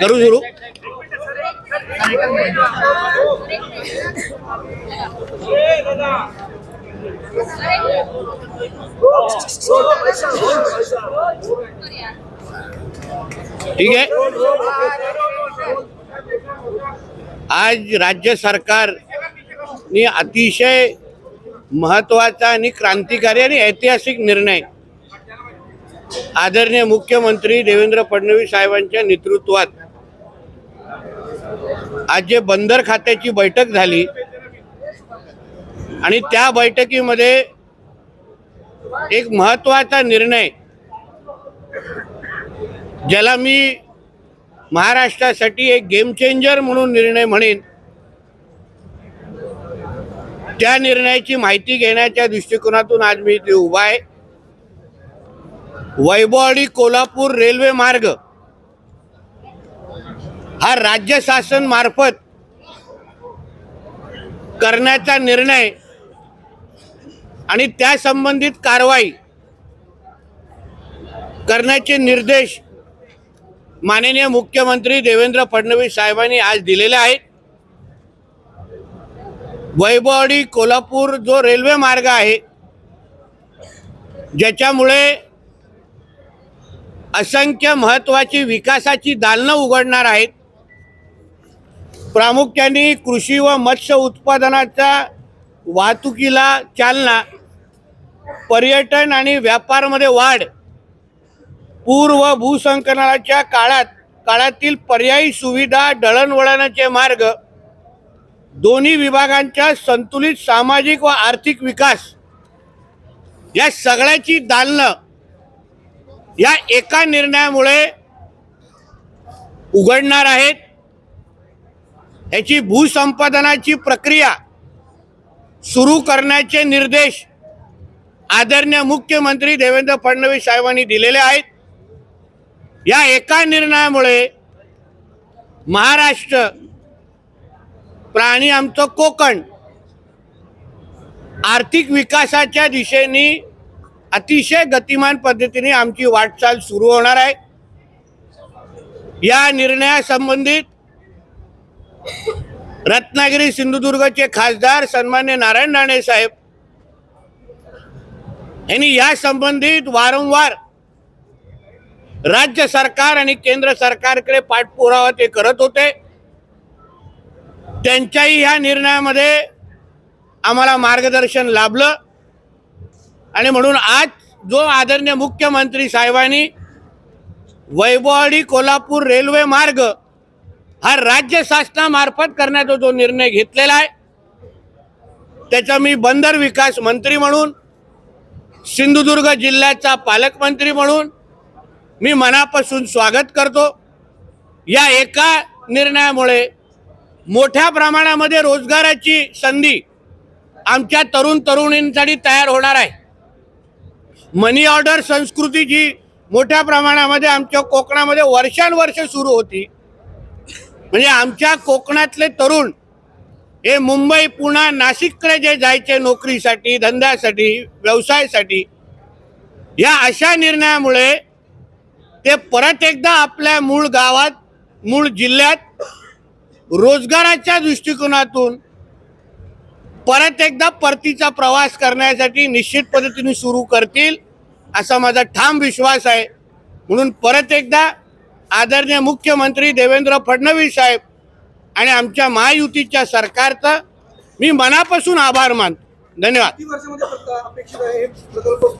करू सुरू. ठीक आहे. आज राज्य सरकारने अतिशय महत्वाचा आणि क्रांतिकारी आणि ऐतिहासिक निर्णय आदरणीय मुख्यमंत्री देवेंद्र फडणवीस साहेबांच्या नेतृत्वात आज जे बंदर खात्याची बैठक झाली आणि त्या बैठकीमध्ये एक महत्वाचा निर्णय ज्याला मी महाराष्ट्रासाठी एक गेम चेंजर म्हणून निर्णय म्हणेन, त्या निर्णयाची माहिती घेण्याच्या दृष्टिकोनातून आज मी इथे उभा आहे. वैभववाडी कोल्हापूर रेल्वे मार्ग हा राज्य शासन मार्फत करण्याचा निर्णय आणि त्या संबंधित कारवाई करण्याचे निर्देश माननीय मुख्यमंत्री देवेंद्र फडणवीस साहेबांनी आज दिलेले आहेत. वैभववाडी कोल्हापूर जो रेल्वे मार्ग आहे ज्याच्यामुळे असंख्य महत्त्वाची विकासाची दालनं उघडणार आहेत. प्रामुख्याने कृषी व मत्स्य उत्पादनाच्या वाहतुकीला चालना, पर्यटन आणि व्यापारामध्ये वाढ, पूर व भूसंकलनाच्या काळातील पर्यायी सुविधा, दळणवळणाचे मार्ग, दोन्ही विभागांच्या संतुलित सामाजिक व आर्थिक विकास या सगळ्याची दालनं या एका निर्णयामुळे उघडणार आहेत. याची भूसंपादनाची प्रक्रिया सुरू करण्याचे निर्देश आदरणीय मुख्यमंत्री देवेंद्र फडणवीस साहेबांनी दिलेले आहेत. या एका निर्णयामुळे महाराष्ट्र प्राणी आमचं कोकण आर्थिक विकासाच्या दिशेने अतिशय गतिमान पद्धतीने आमची वाटचाल सुरू होणार आहे. या निर्णयासंबंधित रत्नागिरी सिंधुदुर्गचे खासदार सन्मान्य नारायण राणे साहेब यांनी या संबंधित वारंवार राज्य सरकार आणि केंद्र सरकारकडे पाठपुरावा ते करत होते. त्यांच्याही ह्या निर्णयामध्ये आम्हाला मार्गदर्शन लाभलं आणि म्हणून आज जो आदरणीय मुख्यमंत्री साहेबांनी वैभववाडी कोल्हापूर रेल्वे मार्ग हा राज्य शासनामार्फत करण्याचा जो निर्णय घेतलेला आहे त्याचा मी बंदर विकास मंत्री म्हणून, सिंधुदुर्ग जिल्ह्याचा पालकमंत्री म्हणून मी मनापासून स्वागत करतो. या एका निर्णयामुळे मोठ्या प्रमाणामध्ये रोजगाराची संधी आमच्या तरुण तरुणींसाठी तयार होणार आहे. मनी ऑर्डर संस्कृती जी मोठ्या प्रमाणामध्ये आमच्या कोकणामध्ये वर्षानुवर्ष सुरू होती, म्हणजे आमच्या कोकणातले तरुण हे मुंबई, पुणे, नाशिककडे जे जायचे नोकरीसाठी, धंद्यासाठी, व्यवसायासाठी, या अशा निर्णयामुळे ते परत एकदा आपल्या मूळ गावात, मूळ जिल्ह्यात रोजगाराच्या दृष्टिकोनातून परत एकदा परतीचा प्रवास करण्यासाठी निश्चित पद्धतीने सुरू करतील असा माझा ठाम विश्वास आहे. म्हणून परत एकदा आदरणीय मुख्यमंत्री देवेंद्र फडणवीस साहेब आणि आमच्या महायुतीच्या सरकारचा मी मनापासून आभार मानतो. धन्यवाद.